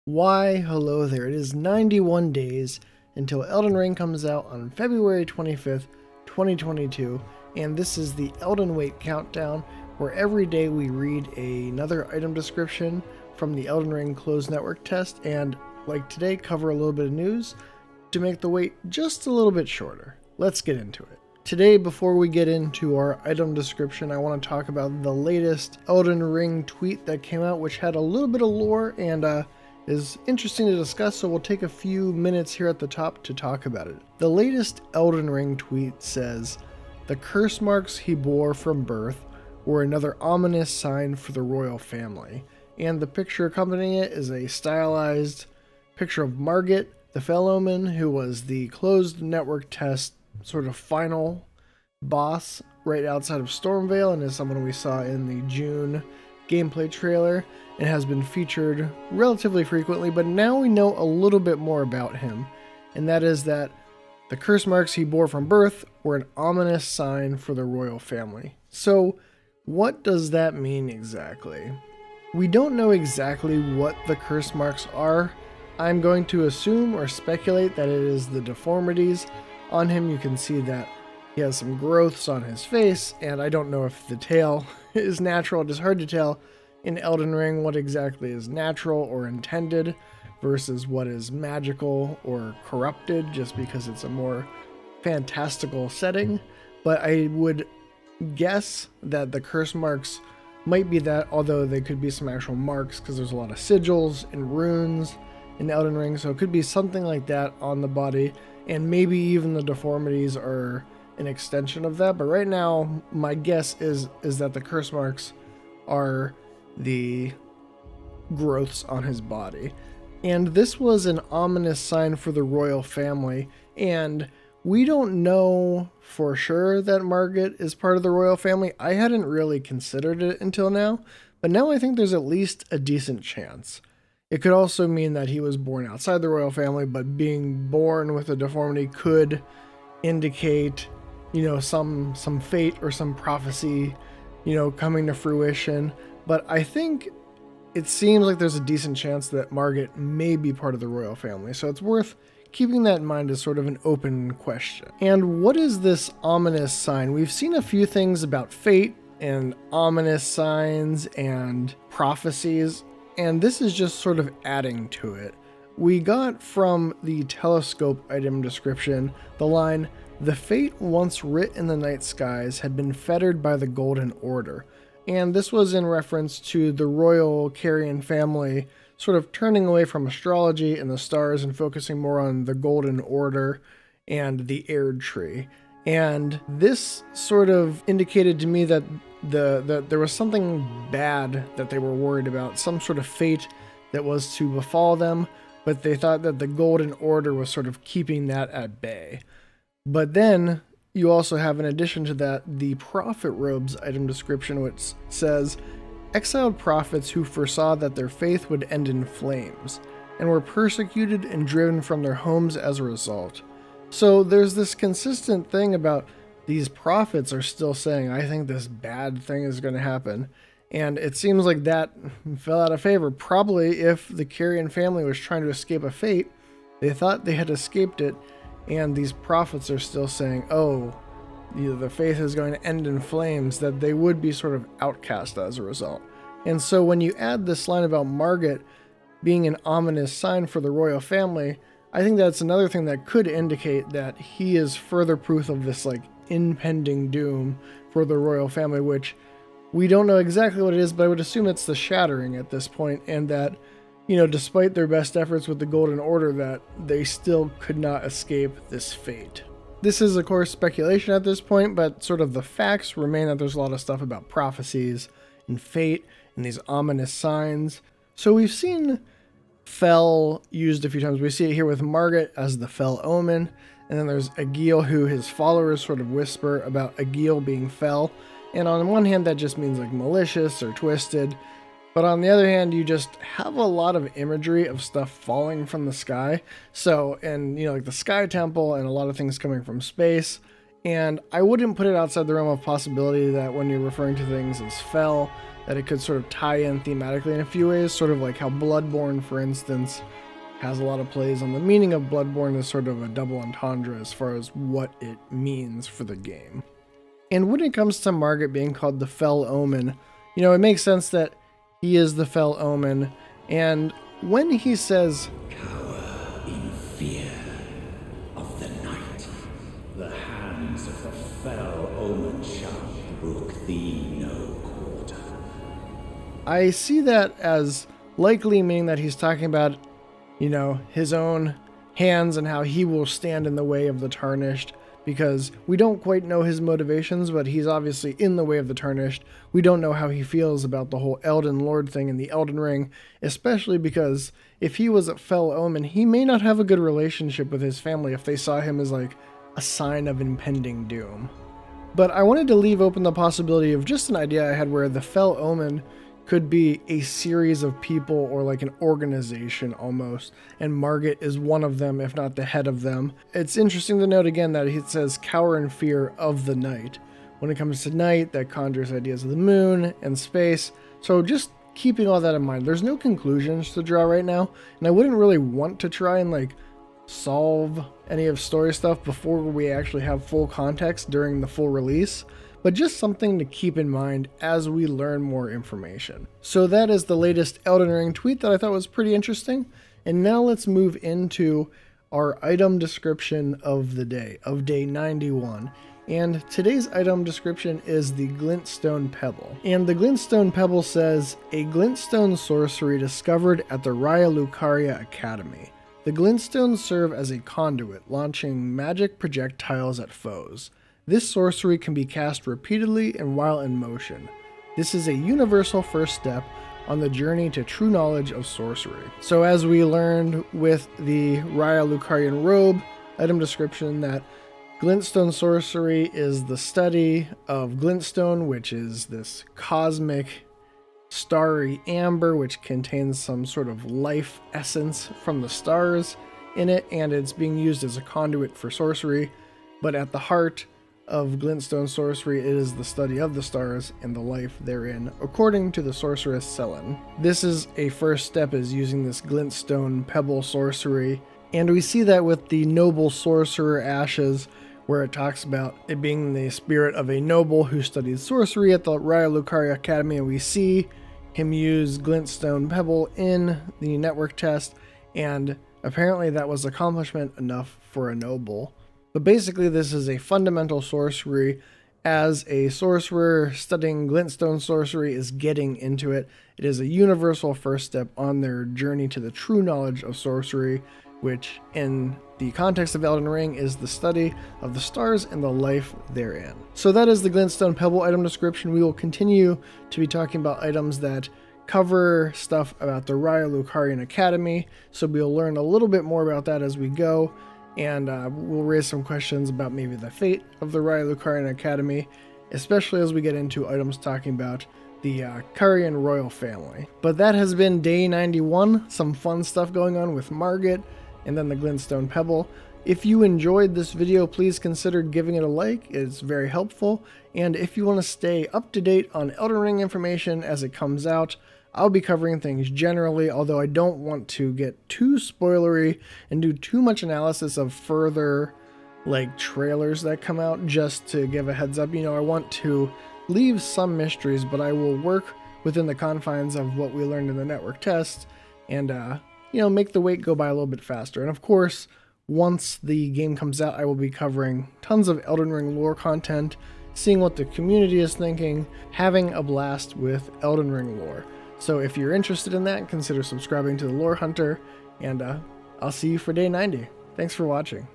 Why, hello there. It is 91 days until Elden Ring comes out on February 25th, 2022, and this is the Elden Wait Countdown, where every day we read another item description from the Elden Ring closed network test, and like today, cover a little bit of news to make the wait just a little bit shorter. Let's get into it. Today, before we get into our item description, I want to talk about the latest Elden Ring tweet that came out, which had a little bit of lore and is interesting to discuss, so we'll take a few minutes here at the top to talk about it. The latest Elden Ring tweet says, "The curse marks he bore from birth were another ominous sign for the royal family." And the picture accompanying it is a stylized picture of Margit, the Fell Omen, who was the closed network test sort of final boss right outside of Stormvale, and is someone we saw in the June gameplay trailer and has been featured relatively frequently, but now we know a little bit more about him, and that is that the curse marks he bore from birth were an ominous sign for the royal family. So what does that mean exactly? We don't know exactly what the curse marks are. I'm going to assume or speculate that it is the deformities on him. You can see that he has some growths on his face, and I don't know if the tail is natural. It is hard to tell in Elden Ring what exactly is natural or intended versus what is magical or corrupted, just because it's a more fantastical setting. But I would guess that the curse marks might be that, although they could be some actual marks, because there's a lot of sigils and runes in Elden Ring, so it could be something like that on the body, and maybe even the deformities are an extension of that. But right now, my guess is that the curse marks are the growths on his body. And this was an ominous sign for the royal family, and we don't know for sure that Margit is part of the royal family. I hadn't really considered it until now, but now I think there's at least a decent chance. It could also mean that he was born outside the royal family, but being born with a deformity could indicate, some fate or some prophecy, coming to fruition. But I think it seems like there's a decent chance that Margit may be part of the royal family, so it's worth keeping that in mind as sort of an open question. And what is this ominous sign? We've seen a few things about fate and ominous signs and prophecies, and this is just sort of adding to it. We got from the telescope item description the line, "The fate once writ in the night skies had been fettered by the Golden Order." And this was in reference to the royal Carrion family sort of turning away from astrology and the stars and focusing more on the Golden Order and the Erd Tree. And this sort of indicated to me that there was something bad that they were worried about, some sort of fate that was to befall them, but they thought that the Golden Order was sort of keeping that at bay. But then you also have, in addition to that, the Prophet Robes item description, which says, "Exiled prophets who foresaw that their faith would end in flames, and were persecuted and driven from their homes as a result." So there's this consistent thing about these prophets are still saying, I think this bad thing is going to happen. And it seems like that fell out of favor. Probably if the Carrion family was trying to escape a fate, they thought they had escaped it, and these prophets are still saying, the faith is going to end in flames, that they would be sort of outcast as a result. And so when you add this line about Margit being an ominous sign for the royal family, I think that's another thing that could indicate that he is further proof of this impending doom for the royal family, which we don't know exactly what it is, but I would assume it's the Shattering at this point, and that despite their best efforts with the Golden Order, that they still could not escape this fate. This is, of course, speculation at this point, but sort of the facts remain that there's a lot of stuff about prophecies and fate and these ominous signs. So we've seen Fell used a few times. We see it here with Margit as the Fell Omen, and then there's Egil, who his followers sort of whisper about Egil being Fell. And on one hand, that just means malicious or twisted. But on the other hand, you just have a lot of imagery of stuff falling from the sky. So, and the Sky Temple and a lot of things coming from space. And I wouldn't put it outside the realm of possibility that when you're referring to things as fell, that it could sort of tie in thematically in a few ways, sort of like how Bloodborne, for instance, has a lot of plays on the meaning of Bloodborne as sort of a double entendre as far as what it means for the game. And when it comes to Margit being called the Fell Omen, it makes sense that he is the Fell Omen, and when he says, "Cower in fear of the night, the hands of the Fell Omen shall brook thee no quarter," I see that as likely meaning that he's talking about, his own hands and how he will stand in the way of the Tarnished, because we don't quite know his motivations, but he's obviously in the way of the Tarnished. We don't know how he feels about the whole Elden Lord thing in the Elden Ring, especially because if he was a Fell Omen, he may not have a good relationship with his family if they saw him as like a sign of impending doom. But I wanted to leave open the possibility of just an idea I had where the Fell Omen could be a series of people or like an organization almost, and Margit is one of them, if not the head of them. It's interesting to note again that it says cower in fear of the night. When it comes to night, that conjures ideas of the moon and space, so just keeping all that in mind. There's no conclusions to draw right now, and I wouldn't really want to try and like solve any of story stuff before we actually have full context during the full release, but just something to keep in mind as we learn more information. So that is the latest Elden Ring tweet that I thought was pretty interesting. And now let's move into our item description of the day, of day 91. And today's item description is the Glintstone Pebble. And the Glintstone Pebble says, a Glintstone sorcery discovered at the Raya Lucaria Academy. The Glintstones serve as a conduit, launching magic projectiles at foes. This sorcery can be cast repeatedly and while in motion. This is a universal first step on the journey to true knowledge of sorcery. So as we learned with the Raya Lucarian robe item description, that Glintstone sorcery is the study of Glintstone, which is this cosmic starry amber which contains some sort of life essence from the stars in it, and it's being used as a conduit for sorcery. But at the heart of Glintstone sorcery, it is the study of the stars and the life therein, according to the sorceress Selen. This is a first step, is using this Glintstone Pebble sorcery, and we see that with the noble sorcerer ashes, where it talks about it being the spirit of a noble who studied sorcery at the Raya Lucaria Academy, and we see him use Glintstone Pebble in the network test, and apparently that was accomplishment enough for a noble. But basically this is a fundamental sorcery. As a sorcerer studying Glintstone sorcery is getting into it, it is a universal first step on their journey to the true knowledge of sorcery, which in the context of Elden Ring is the study of the stars and the life therein. So that is the Glintstone Pebble item description. We will continue to be talking about items that cover stuff about the Raya Lucarian Academy, so we'll learn a little bit more about that as we go. And we'll raise some questions about maybe the fate of the Raya Lucarian Academy, especially as we get into items talking about the Carian royal family. But that has been day 91, some fun stuff going on with Margit and then the Glintstone Pebble. If you enjoyed this video, please consider giving it a like, it's very helpful. And if you want to stay up to date on Elden Ring information as it comes out, I'll be covering things generally, although I don't want to get too spoilery and do too much analysis of further trailers that come out, just to give a heads up. I want to leave some mysteries, but I will work within the confines of what we learned in the network test and, make the wait go by a little bit faster. And of course, once the game comes out, I will be covering tons of Elden Ring lore content, seeing what the community is thinking, having a blast with Elden Ring lore. So if you're interested in that, consider subscribing to the Lore Hunter, and I'll see you for day 90. Thanks for watching.